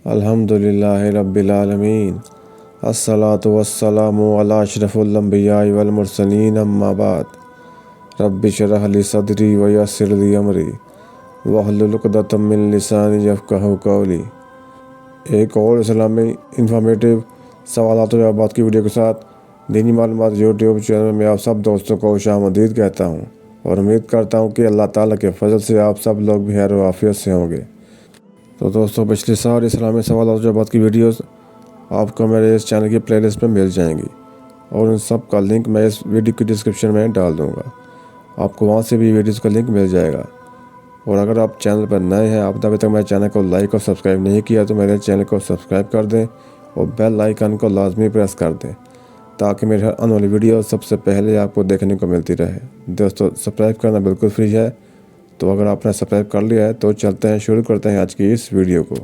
الحمدللہ رب العالمین، الصلاۃ والسلام علی اشرف الانبیاء والمرسلین، اما بعد، رب اشرح لی صدری ویسر لی امری واحلل عقدۃ من لسانی یفقہوا قولی۔ ایک اور اسلامی انفارمیٹیو سوالات و جوابات کی ویڈیو کے ساتھ دینی معلومات یوٹیوب چینل میں آپ سب دوستوں کو خوش آمدید کہتا ہوں اور امید کرتا ہوں کہ اللہ تعالیٰ کے فضل سے آپ سب لوگ بھی خیر و عافیت سے ہوں گے۔ تو دوستوں، پچھلی ساری اسلامی سوالات و جوابات کی ویڈیوز آپ کو میرے اس چینل کی پلے لسٹ میں مل جائیں گی اور ان سب کا لنک میں اس ویڈیو کی ڈسکرپشن میں ڈال دوں گا، آپ کو وہاں سے بھی ویڈیوز کا لنک مل جائے گا۔ اور اگر آپ چینل پر نئے ہیں، آپ نے ابھی تک میرے چینل کو لائک اور سبسکرائب نہیں کیا تو میرے چینل کو سبسکرائب کر دیں اور بیل آئیکن کو لازمی پریس کر دیں تاکہ میری ہر آنے والی ویڈیو سب سے پہلے آپ کو دیکھنے کو ملتی رہے۔ دوستو، سبسکرائب کرنا بالکل فری ہے، تو اگر آپ نے سبسکرائب کر لیا ہے تو چلتے ہیں، شروع کرتے ہیں آج کی اس ویڈیو کو۔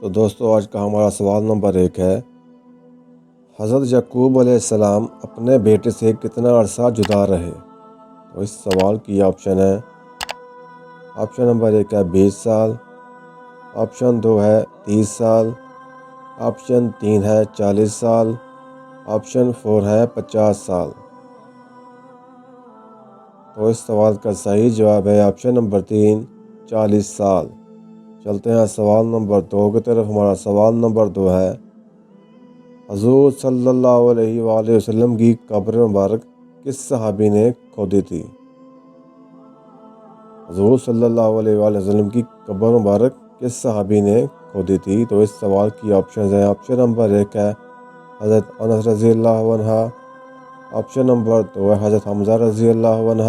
تو دوستو، آج کا ہمارا سوال نمبر 1 ہے، حضرت یعقوب علیہ السلام اپنے بیٹے سے کتنا عرصہ جدا رہے؟ تو اس سوال کی آپشن ہے، آپشن نمبر 1 ہے 20 سال، آپشن 2 ہے 30 سال، آپشن 3 ہے 40 سال، آپشن 4 ہے 50 سال۔ تو اس سوال کا صحیح جواب ہے آپشن نمبر 3، 40 سال۔ چلتے ہیں سوال نمبر 2 کی طرف۔ ہمارا سوال نمبر 2 ہے، حضور صلی اللہ علیہ وآلہ وسلم کی قبر مبارک کس صحابی نے کھودی تھی؟ حضور صلی اللہ علیہ وآلہ وسلم کی قبر مبارک کس صحابی نے کھودی تھی؟ تو اس سوال کی آپشنز ہیں، آپشن نمبر 1 ہے حضرت انس رضی اللہ عنہ، آپشن نمبر 2 ہے حضرت حمزہ رضی اللہ عنہ،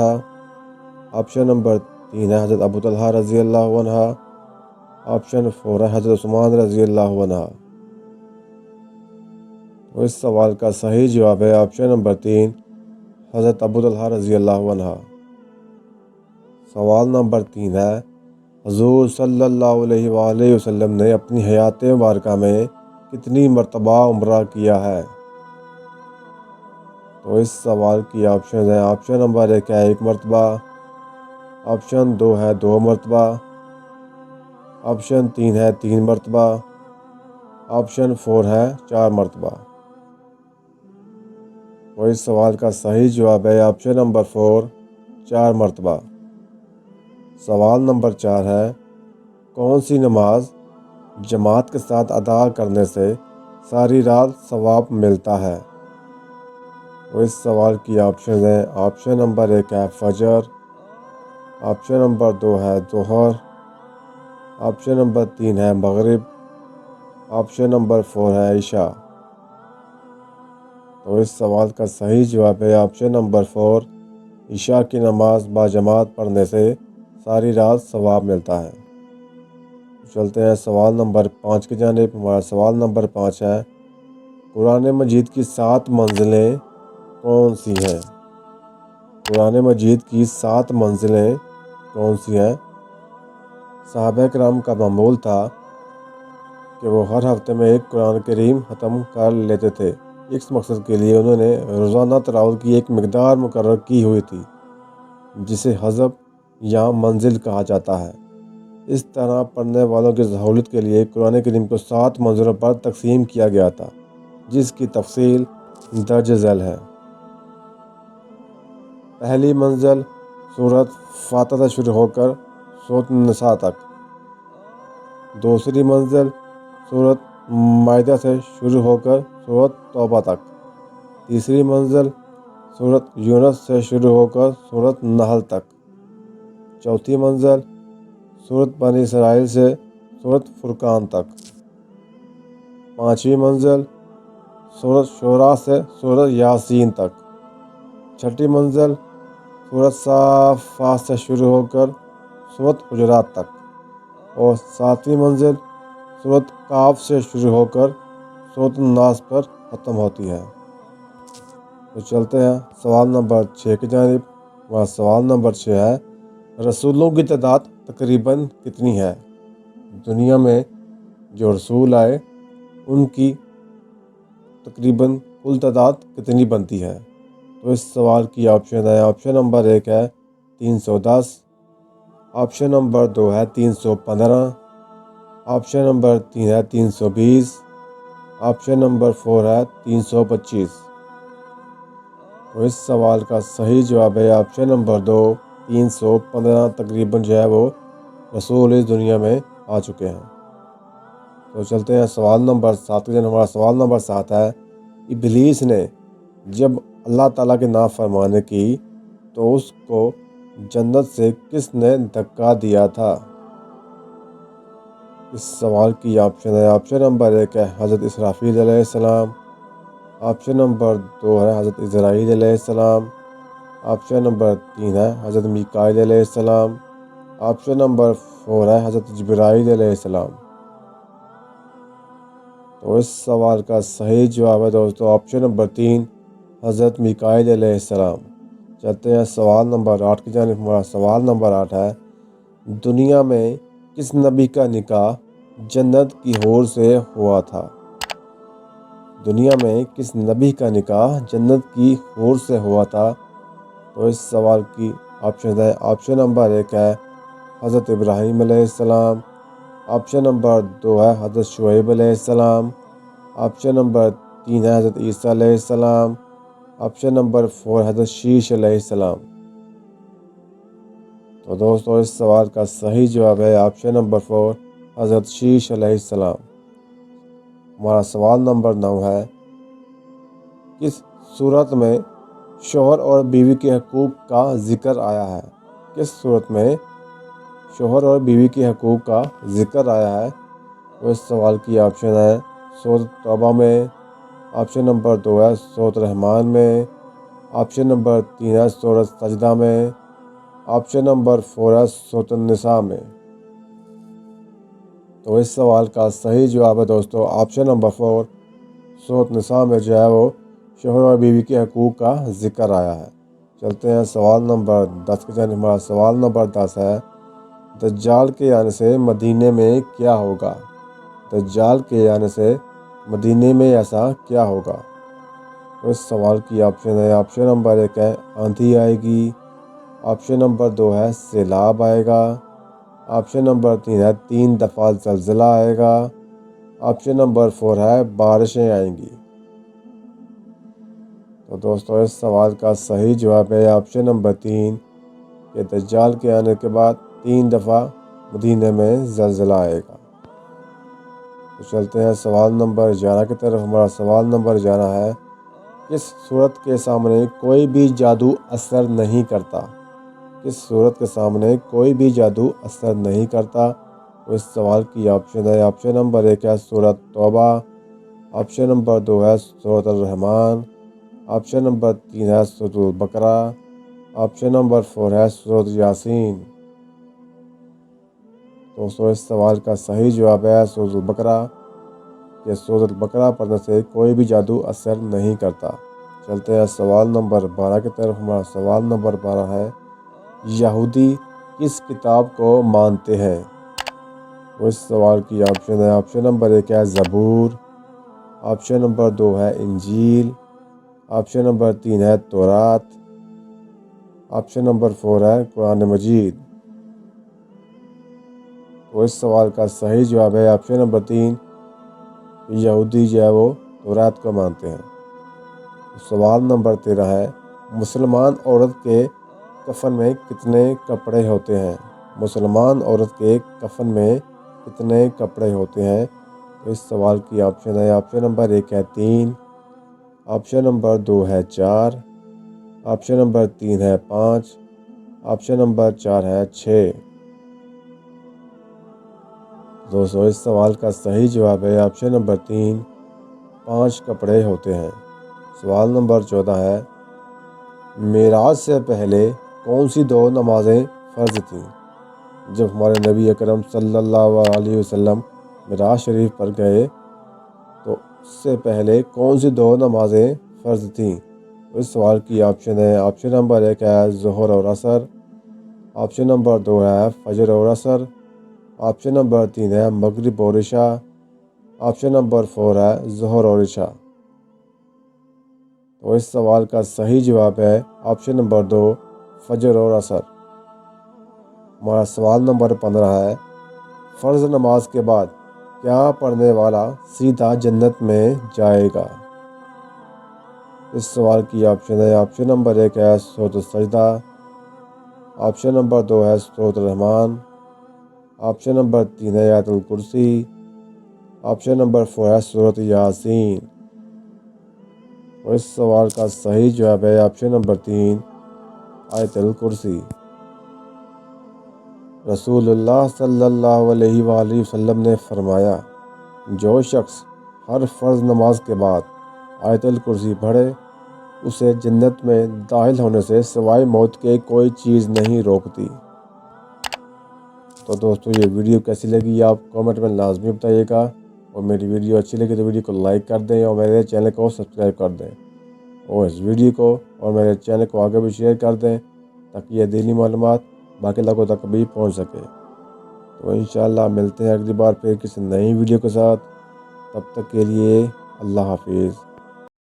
آپشن نمبر 3 ہے حضرت ابو طلحہ رضی اللہ عنہ، آپشن 4 ہے حضرت عثمان رضی اللہ عنہ۔ تو اس سوال کا صحیح جواب ہے آپشن نمبر 3، حضرت ابو طلحہ رضی اللہ عنہ۔ سوال نمبر 3 ہے، حضور صلی اللہ علیہ وآلہ وسلم نے اپنی حیات مبارکہ میں کتنی مرتبہ عمرہ کیا ہے؟ تو اس سوال کی آپشن ہے، آپشن نمبر 1 ہے 1 مرتبہ، آپشن 2 ہے 2 مرتبہ، آپشن 3 ہے 3 مرتبہ، آپشن 4 ہے 4 مرتبہ۔ تو اس سوال کا صحیح جواب ہے آپشن نمبر 4، 4 مرتبہ۔ سوال نمبر 4 ہے، کون سی نماز جماعت کے ساتھ ادا کرنے سے ساری رات ثواب ملتا ہے؟ تو اس سوال کی آپشن ہے، آپشن نمبر 1 ہے فجر، آپشن نمبر 2 ہے ظہر، آپشن نمبر 3 ہے مغرب، آپشن نمبر 4 ہے عشاء۔ تو اس سوال کا صحیح جواب ہے آپشن نمبر 4، عشاء کی نماز باجماعت پڑھنے سے ساری رات ثواب ملتا ہے۔ چلتے ہیں سوال نمبر 5 کی جانب۔ ہمارا سوال نمبر 5 ہے، قرآن مجید کی 7 منزلیں کون سی ہیں؟ قرآن مجید کی 7 منزلیں کون سی ہیں؟ صحابہ کرام کا معمول تھا کہ وہ ہر ہفتے میں ایک قرآن کریم ختم کر لیتے تھے۔ اس مقصد کے لیے انہوں نے روزانہ تلاوت کی ایک مقدار مقرر کی ہوئی تھی جسے حزب یا منزل کہا جاتا ہے۔ اس طرح پڑھنے والوں کی سہولت کے لیے قرآن کریم کو 7 منزلوں پر تقسیم کیا گیا تھا، جس کی تفصیل درج ذیل ہے۔ پہلی منزل سورۃ فاتحہ سے شروع ہو کر سورۃ النساء تک، دوسری منزل سورۃ مائدہ سے شروع ہو کر سورۃ توبہ تک، تیسری منزل سورۃ یونس سے شروع ہو کر سورۃ نحل تک، چوتھی منزل سورۃ بنی اسرائیل سے سورۃ فرقان تک، پانچویں منزل سورۃ شعراء سے سورۃ یاسین تک، چھٹی منزل سورۃ صافات سے شروع ہو کر سورۃ حجرات تک، اور ساتویں منزل سورۃ قاف سے شروع ہو کر سورۃ الناس پر ختم ہوتی ہے۔ تو چلتے ہیں سوال نمبر 6 کی جانب۔ وہ سوال نمبر 6 ہے، رسولوں کی تعداد تقریباً کتنی ہے؟ دنیا میں جو رسول آئے ان کی تقریباً کل تعداد کتنی بنتی ہے؟ تو اس سوال کی آپشن ہے، آپشن نمبر 1 ہے 310، آپشن نمبر 2 ہے 315، آپشن نمبر 3 ہے 320، آپشن نمبر 4 ہے 325۔ تو اس سوال کا صحیح جواب ہے آپشن نمبر 2 315 تقریباً جو ہے وہ رسول اس دنیا میں آ چکے ہیں۔ تو چلتے ہیں سوال نمبر 7 کی جانب۔ ہمارا سوال نمبر 7 ہے، ابلیس نے جب اللہ تعالیٰ کی نافرمانی کی تو اس کو جنت سے کس نے دھکا دیا تھا؟ اس سوال کی آپشن ہے، آپشن نمبر 1 ہے حضرت اسرافیل علیہ السلام، آپشن نمبر 2 ہے حضرت عزرائیل علیہ السلام، آپشن نمبر 3 ہے حضرت میکائیل علیہ السلام، آپشن نمبر 4 ہے حضرت جبرائیل علیہ السلام۔ تو اس سوال کا صحیح جواب ہے دوستو آپشن نمبر 3 حضرت میکائیل علیہ السلام۔ چلتے ہیں سوال نمبر 8 کی جانب۔ ہمارا سوال نمبر 8 ہے، دنیا میں کس نبی کا نکاح جنت کی حور سے ہوا تھا؟ دنیا میں کس نبی کا نکاح جنت کی حور سے ہوا تھا؟ تو اس سوال کی آپشن ہے، آپشن نمبر 1 ہے حضرت ابراہیم علیہ السلام، آپشن نمبر 2 ہے حضرت شعیب علیہ السلام، آپشن نمبر 3 ہے حضرت عیسیٰ علیہ السلام، آپشن نمبر 4 حضرت شیش علیہ السلام۔ تو دوستو اس سوال کا صحیح جواب ہے آپشن نمبر 4 حضرت شیش علیہ السلام۔ ہمارا سوال نمبر 9 ہے، کس صورت میں شوہر اور بیوی کے حقوق کا ذکر آیا ہے؟ کس صورت میں شوہر اور بیوی کے حقوق کا ذکر آیا ہے؟ تو اس سوال کی آپشن ہے سورۃ توبہ میں، آپشن نمبر 2 ہے سورۃ رحمان میں، آپشن نمبر 3 ہے سورۃ سجدہ میں، آپشن نمبر 4 ہے سورۃ النساء میں۔ تو اس سوال کا صحیح جواب ہے دوستو آپشن نمبر 4 سورۃ النساء میں جو ہے وہ شوہر اور بیوی کے حقوق کا ذکر آیا ہے۔ چلتے ہیں سوال نمبر 10 کی جانب۔ ہمارا سوال نمبر 10 ہے، دجال کے آنے سے مدینے میں کیا ہوگا؟ دجال کے آنے سے مدینے میں ایسا کیا ہوگا؟ اس سوال کی آپشن ہے، آپشن نمبر 1 ہے آندھی آئے گی، آپشن نمبر 2 ہے سیلاب آئے گا، آپشن نمبر 3 ہے 3 دفعہ زلزلہ آئے گا، آپشن نمبر 4 ہے بارشیں آئیں گی۔ تو دوستو اس سوال کا صحیح جواب ہے آپشن نمبر 3 کہ دجال کے آنے کے بعد 3 دفعہ مدینے میں زلزلہ آئے گا۔ تو چلتے ہیں سوال نمبر 11 کی طرف۔ ہمارا سوال نمبر 11 ہے، کس صورت کے سامنے کوئی بھی جادو اثر نہیں کرتا؟ کس صورت کے سامنے کوئی بھی جادو اثر نہیں کرتا؟ تو اس سوال کی آپشن ہے، آپشن نمبر 1 ہے سورۃ توبہ، آپشن نمبر 2 ہے سورۃ الرحمان، آپشن نمبر 3 ہے سورۃ البقرہ، آپشن نمبر 4 ہے سورۃ یاسین۔ دوستو اس سوال کا صحیح جواب ہے سورۃ البقرہ کہ سورۃ البقرہ پڑھنے سے کوئی بھی جادو اثر نہیں کرتا۔ چلتے ہیں سوال نمبر 12 کی طرف۔ ہمارا سوال نمبر 12 ہے، یہودی کس کتاب کو مانتے ہیں؟ اس سوال کی آپشن ہے، آپشن نمبر 1 ہے زبور، آپشن نمبر 2 ہے انجیل، آپشن نمبر 3 ہے تورات، آپشن نمبر 4 ہے قرآن مجید۔ تو اس سوال کا صحیح جواب ہے آپشن نمبر 3 یہودی جو ہے وہ تورات کو مانتے ہیں۔ سوال نمبر 13 ہے، مسلمان عورت کے کفن میں کتنے کپڑے ہوتے ہیں؟ مسلمان عورت کے کفن میں کتنے کپڑے ہوتے ہیں؟ تو اس سوال کی آپشن ہے، آپشن نمبر 1 ہے 3، آپشن نمبر 2 ہے 4، آپشن نمبر 3 ہے 5، آپشن نمبر 4 ہے 6۔ دوستو اس سوال کا صحیح جواب ہے آپشن نمبر 3 5 کپڑے ہوتے ہیں۔ سوال نمبر 14 ہے، معراج سے پہلے کون سی 2 نمازیں فرض تھیں؟ جب ہمارے نبی اکرم صلی اللہ علیہ وسلم معراج شریف پر گئے تو اس سے پہلے کون سی 2 نمازیں فرض تھیں؟ اس سوال کی آپشن ہے، آپشن نمبر 1 ہے ظہر اور عصر، آپشن نمبر 2 ہے فجر اور عصر، آپشن نمبر 3 ہے مغرب اور عشاء، آپشن نمبر 4 ہے ظہر اور عشاء۔ تو اس سوال کا صحیح جواب ہے آپشن نمبر 2 فجر اور عصر۔ ہمارا سوال نمبر 15 ہے، فرض نماز کے بعد کیا پڑھنے والا سیدھا جنت میں جائے گا؟ اس سوال کی آپشن ہے۔ آپشن نمبر 1 ہے سورۃ السجدہ، آپشن نمبر 2 ہے سورۃ الرحمن، آپشن نمبر 3 ہے آیت الکرسی، آپشن نمبر 4 ہے سورۃ یاسین۔ اور اس سوال کا صحیح جواب ہے آپشن نمبر 3 آیت الکرسی۔ رسول اللہ صلی اللہ علیہ وآلہ وسلم نے فرمایا، جو شخص ہر فرض نماز کے بعد آیت الکرسی پڑھے اسے جنت میں داخل ہونے سے سوائے موت کے کوئی چیز نہیں روکتی۔ تو دوستو یہ ویڈیو کیسی لگی آپ کامنٹ میں لازمی بتائیے گا، اور میری ویڈیو اچھی لگی تو ویڈیو کو لائک کر دیں اور میرے چینل کو سبسکرائب کر دیں، اور اس ویڈیو کو اور میرے چینل کو آگے بھی شیئر کر دیں تاکہ یہ دینی معلومات باقی لوگوں تک بھی پہنچ سکے۔ تو انشاءاللہ ملتے ہیں اگلی بار پھر کسی نئی ویڈیو کے ساتھ، تب تک کے لیے اللہ حافظ۔